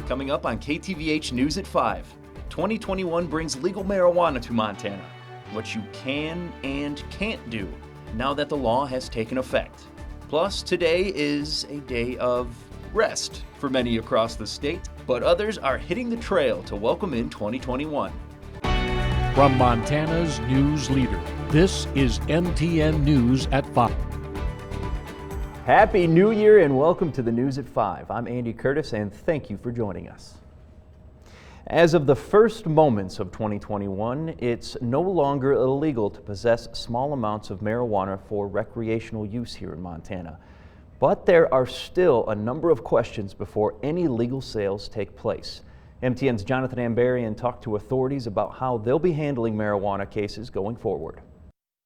Coming up on KTVH News at 5. 2021 brings legal marijuana to Montana. What you can and can't do now that the law has taken effect. Plus, today is a day of rest for many across the state, but others are hitting the trail to welcome in 2021. From Montana's news leader, this is MTN News at 5. Happy New Year and welcome to the News at 5. I'm Andy Curtis and thank you for joining us. As of the first moments of 2021, it's no longer illegal to possess small amounts of marijuana for recreational use here in Montana. But there are still a number of questions before any legal sales take place. MTN's Jonathan Ambarian talked to authorities about how they'll be handling marijuana cases going forward.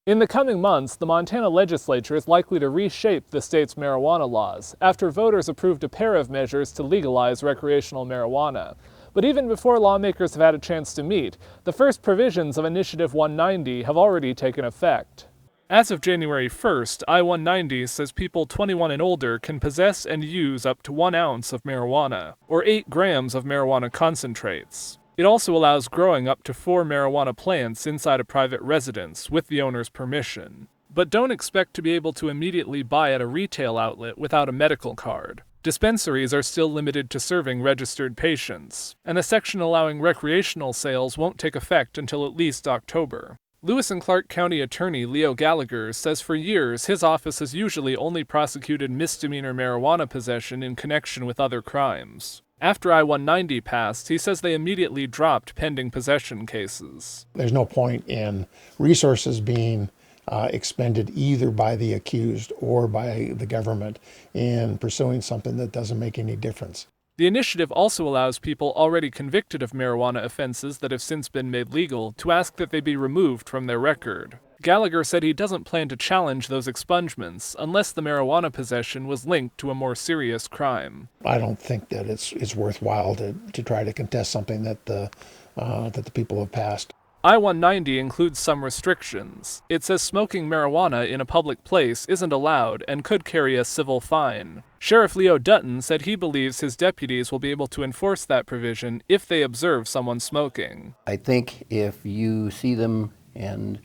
In the coming months, the Montana legislature is likely to reshape the state's marijuana laws after voters approved a pair of measures to legalize recreational marijuana. But even before lawmakers have had a chance to meet, the first provisions of Initiative 190 have already taken effect. As of January 1st, I-190 says people 21 and older can possess and use up to 1 ounce of marijuana, or 8 grams of marijuana concentrates. It also allows growing up to 4 marijuana plants inside a private residence with the owner's permission. But don't expect to be able to immediately buy at a retail outlet without a medical card. Dispensaries are still limited to serving registered patients, and a section allowing recreational sales won't take effect until at least October. Lewis and Clark County Attorney Leo Gallagher says for years his office has usually only prosecuted misdemeanor marijuana possession in connection with other crimes. After I-190 passed, he says they immediately dropped pending possession cases. There's no point in resources being expended either by the accused or by the government in pursuing something that doesn't make any difference. The initiative also allows people already convicted of marijuana offenses that have since been made legal to ask that they be removed from their record. Gallagher said he doesn't plan to challenge those expungements unless the marijuana possession was linked to a more serious crime. I don't think that it's worthwhile to try to contest something that the people have passed. I-190 includes some restrictions. It says smoking marijuana in a public place isn't allowed and could carry a civil fine. Sheriff Leo Dutton said he believes his deputies will be able to enforce that provision if they observe someone smoking. I think if you see them and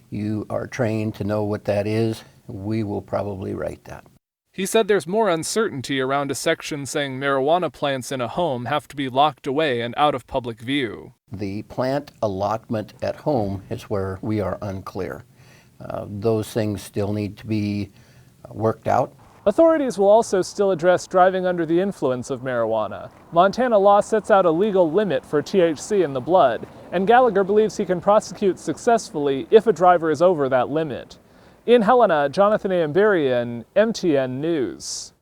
you are trained to know what that is, we will probably write that. He said there's more uncertainty around a section saying marijuana plants in a home have to be locked away and out of public view. The plant allotment at home is where we are unclear. Those things still need to be worked out. Authorities will also still address driving under the influence of marijuana. Montana law sets out a legal limit for THC in the blood, and Gallagher believes he can prosecute successfully if a driver is over that limit. In Helena, Jonathan Ambarian, MTN News.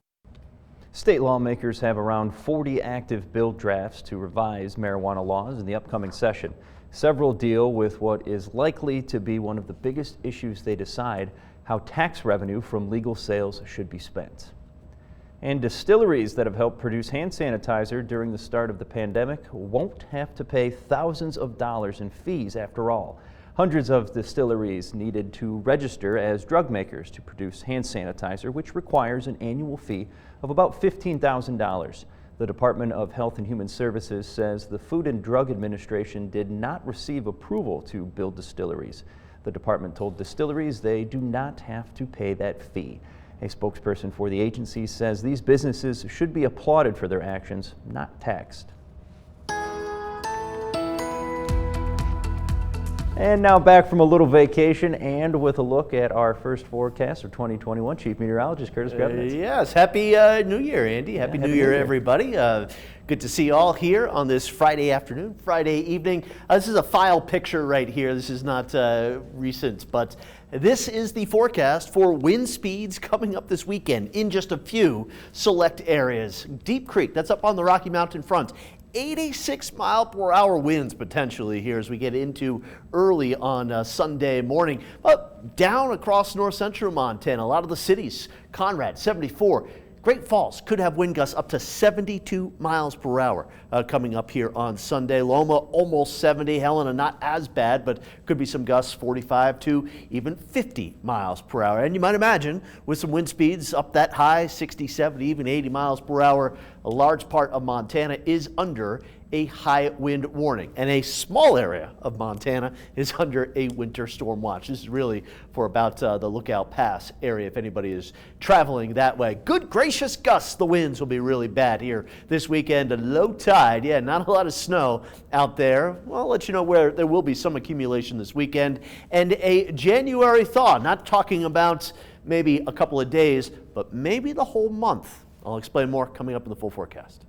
State lawmakers have around 40 active bill drafts to revise marijuana laws in the upcoming session. Several deal with what is likely to be one of the biggest issues they decide: how tax revenue from legal sales should be spent. And distilleries that have helped produce hand sanitizer during the start of the pandemic won't have to pay thousands of dollars in fees after all. Hundreds of distilleries needed to register as drug makers to produce hand sanitizer, which requires an annual fee of about $15,000. The Department of Health and Human Services says the Food and Drug Administration did not receive approval to build distilleries. The department told distilleries they do not have to pay that fee. A spokesperson for the agency says these businesses should be applauded for their actions, not taxed. And now back from a little vacation and with a look at our first forecast for 2021. Chief Meteorologist Curtis Grebnitz. Yes, Happy New Year, Andy. Happy New Year, everybody. Good to see you all here on this Friday afternoon, Friday evening. This is a file picture right here. This is not recent, but this is the forecast for wind speeds coming up this weekend in just a few select areas. Deep Creek, that's up on the Rocky Mountain front. 86-mile-per-hour winds potentially here as we get into early on Sunday morning. But down across north central Montana, a lot of the cities, Conrad, 74. Great Falls could have wind gusts up to 72 miles per hour coming up here on Sunday. Loma almost 70. Helena not as bad, but could be some gusts 45 to even 50 miles per hour. And you might imagine with some wind speeds up that high, 60, 70, even 80 miles per hour, a large part of Montana is under a high wind warning, and a small area of Montana is under a winter storm watch. This is really for about the Lookout Pass area if anybody is traveling that way. Good gracious gusts. The winds will be really bad here this weekend. A low tide. Yeah, not a lot of snow out there. Well, I'll let you know where there will be some accumulation this weekend. And a January thaw. Not talking about maybe a couple of days, but maybe the whole month. I'll explain more coming up in the full forecast.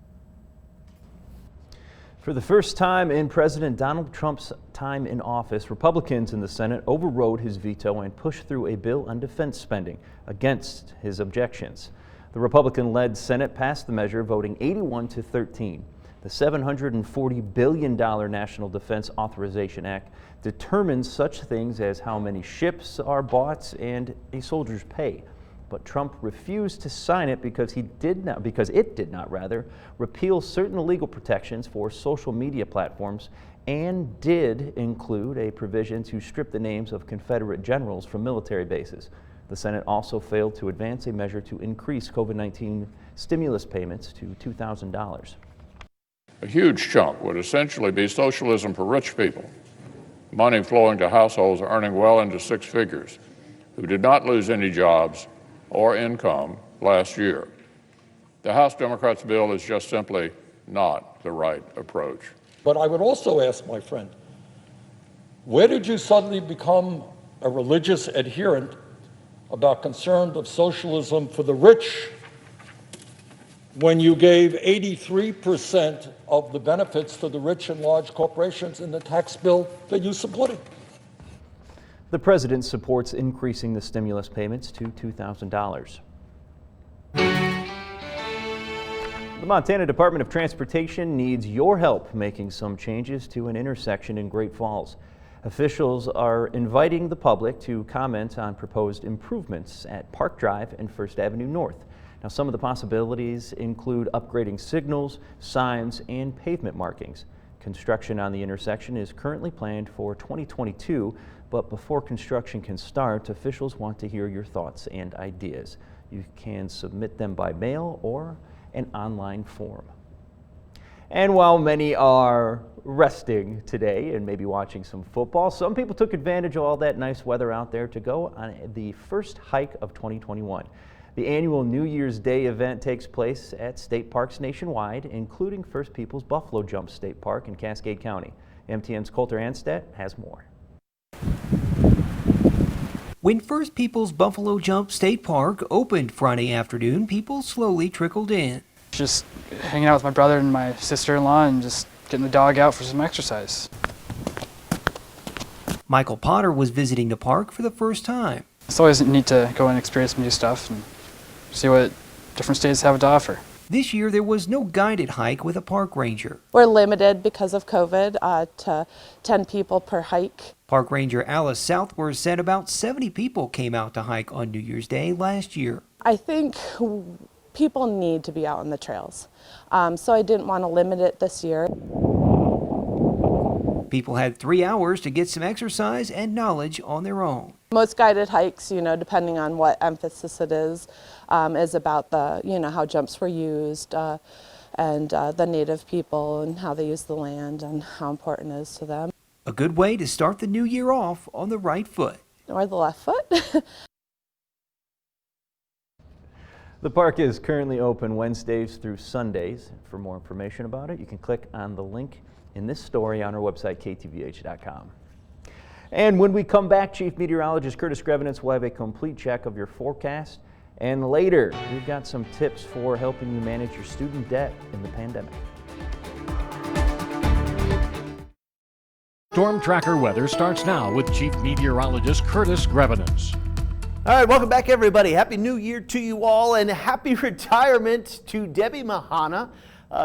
For the first time in President Donald Trump's time in office, Republicans in the Senate overrode his veto and pushed through a bill on defense spending against his objections. The Republican-led Senate passed the measure, voting 81-13. The $740 billion National Defense Authorization Act determines such things as how many ships are bought and a soldier's pay. But Trump refused to sign it because it did not repeal certain legal protections for social media platforms and did include a provision to strip the names of Confederate generals from military bases. The Senate also failed to advance a measure to increase COVID-19 stimulus payments to $2,000. A huge chunk would essentially be socialism for rich people, money flowing to households earning well into six figures, who did not lose any jobs or income last year. The House Democrats' bill is just simply not the right approach. But I would also ask my friend, where did you suddenly become a religious adherent about concern of socialism for the rich when you gave 83% of the benefits to the rich and large corporations in the tax bill that you supported? The president supports increasing the stimulus payments to $2,000. The Montana Department of Transportation needs your help making some changes to an intersection in Great Falls. Officials are inviting the public to comment on proposed improvements at Park Drive and First Avenue North. Now, some of the possibilities include upgrading signals, signs, and pavement markings. Construction on the intersection is currently planned for 2022, but before construction can start, officials want to hear your thoughts and ideas. You can submit them by mail or an online form. And while many are resting today and maybe watching some football, some people took advantage of all that nice weather out there to go on the first hike of 2021. The annual New Year's Day event takes place at state parks nationwide, including First Peoples Buffalo Jump State Park in Cascade County. MTN's Coulter Anstedt has more. When First Peoples Buffalo Jump State Park opened Friday afternoon, people slowly trickled in. Just hanging out with my brother and my sister-in-law and just getting the dog out for some exercise. Michael Potter was visiting the park for the first time. It's always neat to go and experience some new stuff and see what different states have to offer. This year there was no guided hike with a park ranger. We're limited because of COVID to 10 people per hike. Park Ranger Alice Southworth said about 70 people came out to hike on New Year's Day last year. I think people need to be out on the trails, so I didn't want to limit it this year. People had 3 hours to get some exercise and knowledge on their own. Most guided hikes, depending on what emphasis it is about the, how jumps were used and the native people and how they use the land and how important it is to them. A good way to start the new year off on the right foot. Or the left foot. The park is currently open Wednesdays through Sundays. For more information about it, you can click on the link in this story on our website, ktvh.com. And when we come back, Chief Meteorologist Curtis Grevenitz will have a complete check of your forecast. And later, we've got some tips for helping you manage your student debt in the pandemic. Storm Tracker weather starts now with Chief Meteorologist Curtis Grevenitz. All right, welcome back, everybody. Happy New Year to you all, and happy retirement to Debbie Mahana,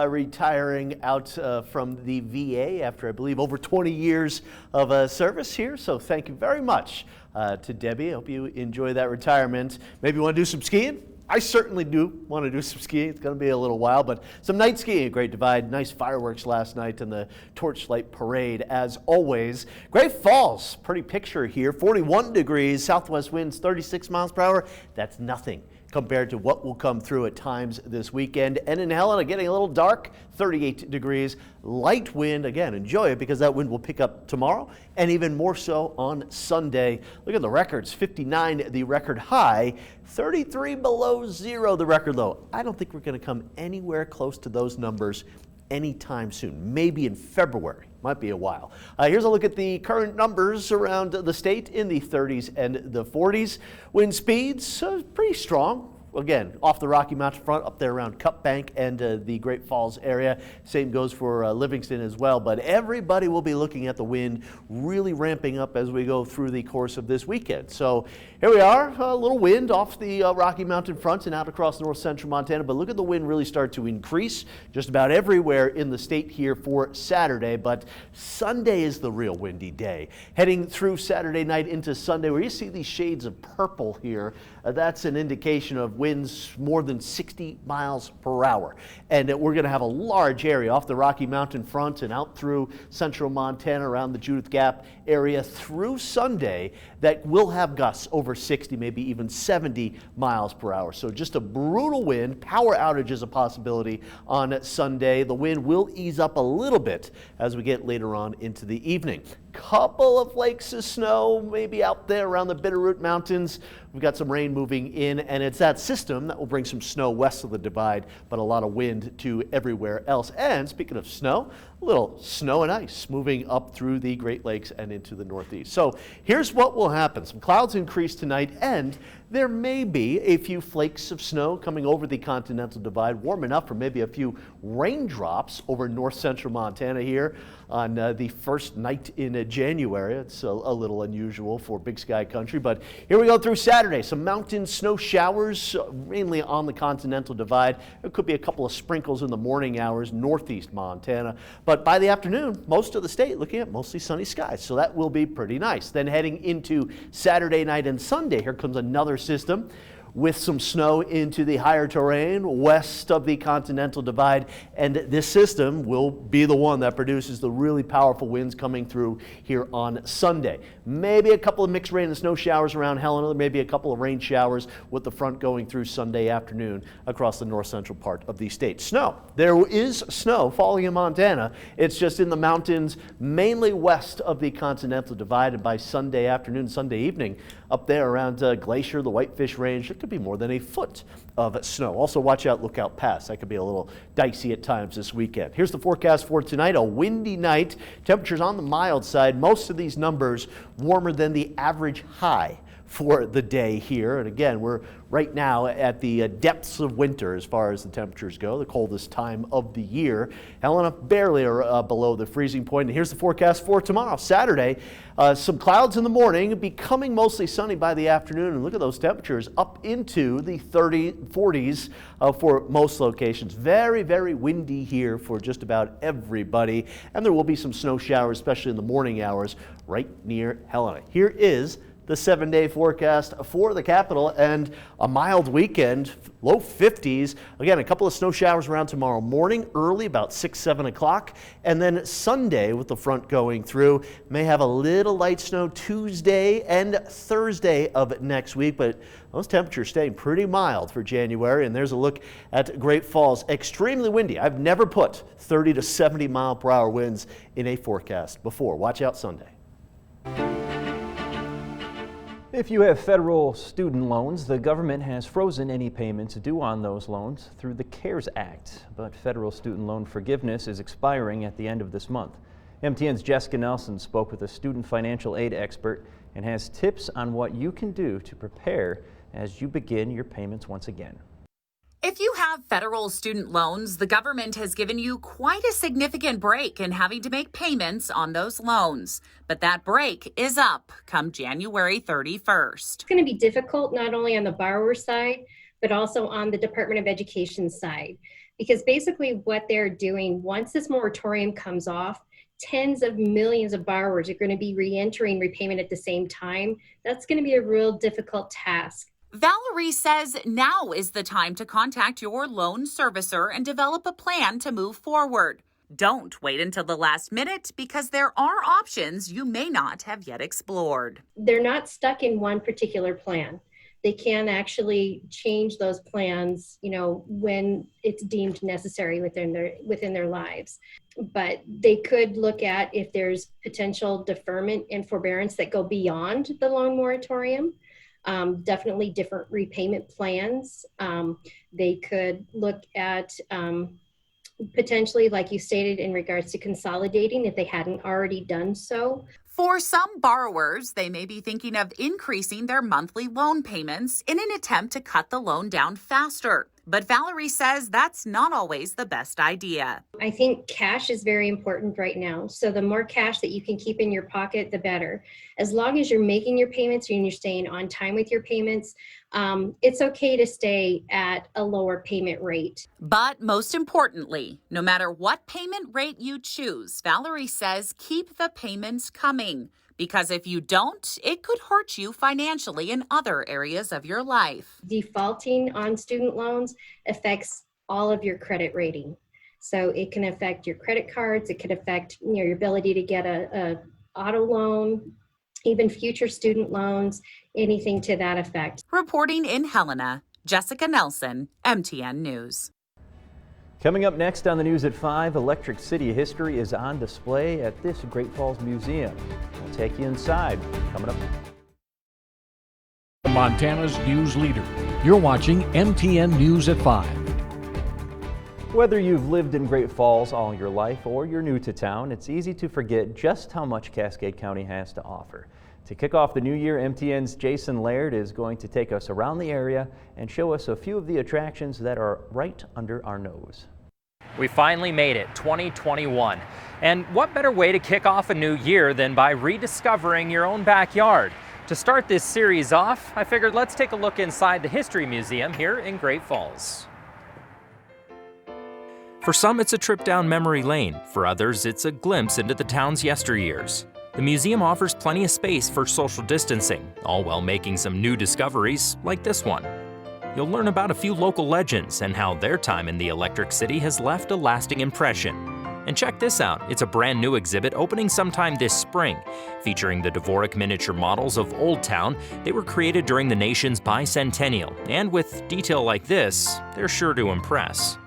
retiring out from the VA after, I believe, over 20 years of service here. So thank you very much to Debbie. I hope you enjoy that retirement. Maybe you want to do some skiing? I certainly do want to do some skiing. It's going to be a little while, but some night skiing at Great Divide. Nice fireworks last night and the torchlight parade as always. Great Falls, pretty picture here. 41 degrees, southwest winds 36 miles per hour. That's nothing compared to what will come through at times this weekend. And in Helena, getting a little dark, 38 degrees, light wind. Again, enjoy it because that wind will pick up tomorrow and even more so on Sunday. Look at the records, 59 the record high, 33 below zero the record low. I don't think we're going to come anywhere close to those numbers anytime soon, maybe in February. Might be a while. Here's a look at the current numbers around the state in the 30s and the 40s. Wind speeds pretty strong. Again, off the Rocky Mountain front, up there around Cup Bank and the Great Falls area. Same goes for Livingston as well. But everybody will be looking at the wind really ramping up as we go through the course of this weekend. So here we are, a little wind off the Rocky Mountain front and out across north central Montana. But look at the wind really start to increase just about everywhere in the state here for Saturday. But Sunday is the real windy day. Heading through Saturday night into Sunday, where you see these shades of purple here, that's an indication of winds more than 60 miles per hour. And we're going to have a large area off the Rocky Mountain front and out through central Montana around the Judith Gap area through Sunday that will have gusts over 60, maybe even 70 miles per hour. So just a brutal wind. Power outage is a possibility on Sunday. The wind will ease up a little bit as we get later on into the evening. Couple of flakes of snow maybe out there around the Bitterroot Mountains. We've got some rain moving in, and it's that system that will bring some snow west of the divide, but a lot of wind to everywhere else. And speaking of snow, a little snow and ice moving up through the Great Lakes and into the Northeast. So here's what will happen. Some clouds increase tonight, and there may be a few flakes of snow coming over the Continental Divide, warm enough for maybe a few raindrops over north central Montana here on the first night in January. It's a little unusual for Big Sky country, but here we go through Saturday. Some mountain snow showers, mainly on the Continental Divide. There could be a couple of sprinkles in the morning hours, northeast Montana. But by the afternoon, most of the state looking at mostly sunny skies, so that will be pretty nice. Then heading into Saturday night and Sunday, here comes another system with some snow into the higher terrain west of the Continental Divide, and this system will be the one that produces the really powerful winds coming through here on Sunday. Maybe a couple of mixed rain and snow showers around Helena, maybe a couple of rain showers with the front going through Sunday afternoon across the north central part of the state. Snow. There is snow falling in Montana. It's just in the mountains mainly west of the Continental Divide, and by Sunday afternoon, Sunday evening, up there around Glacier, the Whitefish Range, it could be more than a foot of snow. Also watch out Lookout Pass. That could be a little dicey at times this weekend. Here's the forecast for tonight. A windy night. Temperatures on the mild side. Most of these numbers warmer than the average high for the day here. And again, we're right now at the depths of winter as far as the temperatures go, the coldest time of the year. Helena barely below the freezing point. And here's the forecast for tomorrow, Saturday. Some clouds in the morning, becoming mostly sunny by the afternoon. And look at those temperatures up into the 40s for most locations. Very, very windy here for just about everybody. And there will be some snow showers, especially in the morning hours right near Helena. Here is the 7-day forecast for the capital, and a mild weekend, low 50s. Again, a couple of snow showers around tomorrow morning, early about 6-7 o'clock, and then Sunday with the front going through. May have a little light snow Tuesday and Thursday of next week, but those temperatures staying pretty mild for January. And there's a look at Great Falls. Extremely windy. I've never put 30 to 70 mile per hour winds in a forecast before. Watch out Sunday. If you have federal student loans, the government has frozen any payments due on those loans through the CARES Act. But federal student loan forgiveness is expiring at the end of this month. MTN's Jessica Nelson spoke with a student financial aid expert and has tips on what you can do to prepare as you begin your payments once again. If you have federal student loans, the government has given you quite a significant break in having to make payments on those loans. But that break is up come January 31st. It's going to be difficult not only on the borrower side, but also on the Department of Education side. Because basically what they're doing, once this moratorium comes off, tens of millions of borrowers are going to be re-entering repayment at the same time. That's going to be a real difficult task. Valerie says now is the time to contact your loan servicer and develop a plan to move forward. Don't wait until the last minute because there are options you may not have yet explored. They're not stuck in one particular plan. They can actually change those plans, when it's deemed necessary within their lives. But they could look at if there's potential deferment and forbearance that go beyond the loan moratorium. Definitely different repayment plans. They could look at potentially, like you stated, in regards to consolidating if they hadn't already done so. For some borrowers, they may be thinking of increasing their monthly loan payments in an attempt to cut the loan down faster. But Valerie says that's not always the best idea. I think cash is very important right now. So the more cash that you can keep in your pocket, the better. As long as you're making your payments and you're staying on time with your payments, it's okay to stay at a lower payment rate. But most importantly, no matter what payment rate you choose, Valerie says keep the payments coming. Because if you don't, it could hurt you financially in other areas of your life. Defaulting on student loans affects all of your credit rating. So it can affect your credit cards. It could affect your ability to get a auto loan, even future student loans, anything to that effect. Reporting in Helena, Jessica Nelson, MTN News. Coming up next on the News at 5, Electric City history is on display at this Great Falls Museum. We'll take you inside. Coming up. Montana's news leader. You're watching MTN News at 5. Whether you've lived in Great Falls all your life or you're new to town, it's easy to forget just how much Cascade County has to offer. To kick off the new year, MTN's Jason Laird is going to take us around the area and show us a few of the attractions that are right under our nose. We finally made it, 2021. And what better way to kick off a new year than by rediscovering your own backyard? To start this series off, I figured let's take a look inside the History Museum here in Great Falls. For some, it's a trip down memory lane. For others, it's a glimpse into the town's yesteryears. The museum offers plenty of space for social distancing, all while making some new discoveries like this one. You'll learn about a few local legends and how their time in the Electric City has left a lasting impression. And check this out, it's a brand new exhibit opening sometime this spring, featuring the Dvorak miniature models of Old Town. They were created during the nation's bicentennial, and with detail like this, they're sure to impress.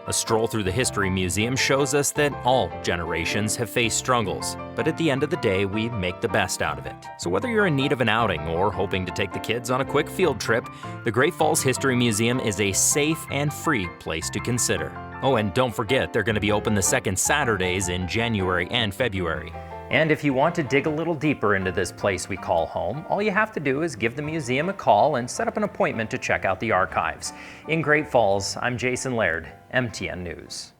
A stroll through the History Museum shows us that all generations have faced struggles, but at the end of the day, we make the best out of it. So whether you're in need of an outing or hoping to take the kids on a quick field trip, the Great Falls History Museum is a safe and free place to consider. Oh, and don't forget, they're going to be open the second Saturdays in January and February. And if you want to dig a little deeper into this place we call home, all you have to do is give the museum a call and set up an appointment to check out the archives. In Great Falls, I'm Jason Laird, MTN News.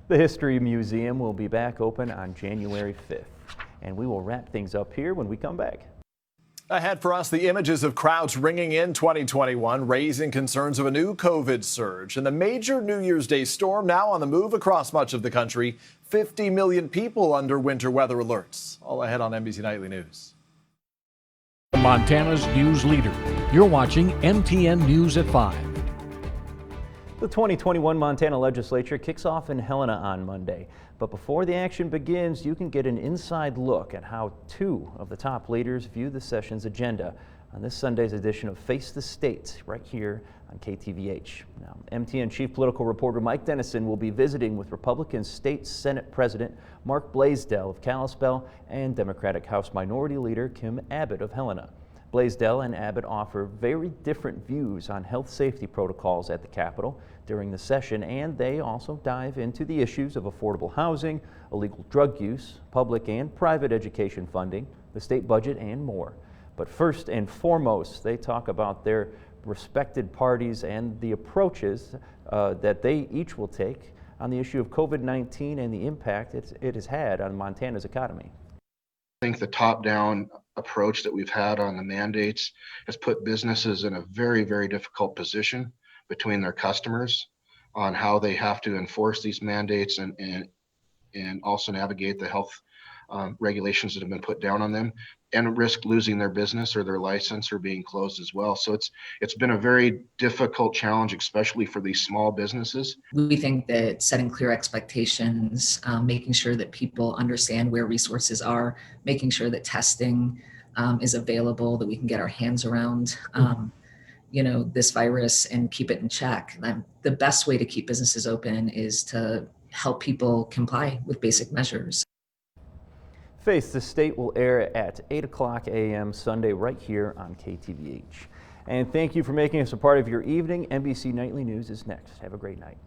The History Museum will be back open on January 5th, and we will wrap things up here when we come back. Ahead for us, the images of crowds ringing in 2021, raising concerns of a new COVID surge. And the major New Year's Day storm now on the move across much of the country. 50 million people under winter weather alerts. All ahead on NBC Nightly News. Montana's news leader. You're watching MTN News at 5. The 2021 Montana legislature kicks off in Helena on Monday. But before the action begins, you can get an inside look at how two of the top leaders view the session's agenda on this Sunday's edition of Face the State right here on KTVH. Now, MTN Chief Political Reporter Mike Dennison will be visiting with Republican State Senate President Mark Blaisdell of Kalispell and Democratic House Minority Leader Kim Abbott of Helena. Blaisdell and Abbott offer very different views on health safety protocols at the Capitol during the session, and they also dive into the issues of affordable housing, illegal drug use, public and private education funding, the state budget, and more. But first and foremost, they talk about their respected parties and the approaches that they each will take on the issue of COVID-19 and the impact it has had on Montana's economy. I think the top-down approach that we've had on the mandates has put businesses in a very, very difficult position between their customers on how they have to enforce these mandates and also navigate the health regulations that have been put down on them, and risk losing their business or their license or being closed as well. So it's been a very difficult challenge, especially for these small businesses. We think that setting clear expectations, making sure that people understand where resources are, making sure that testing is available, that we can get our hands around this virus and keep it in check. The best way to keep businesses open is to help people comply with basic measures. Face the State will air at 8 o'clock a.m. Sunday right here on KTVH. And thank you for making us a part of your evening. NBC Nightly News is next. Have a great night.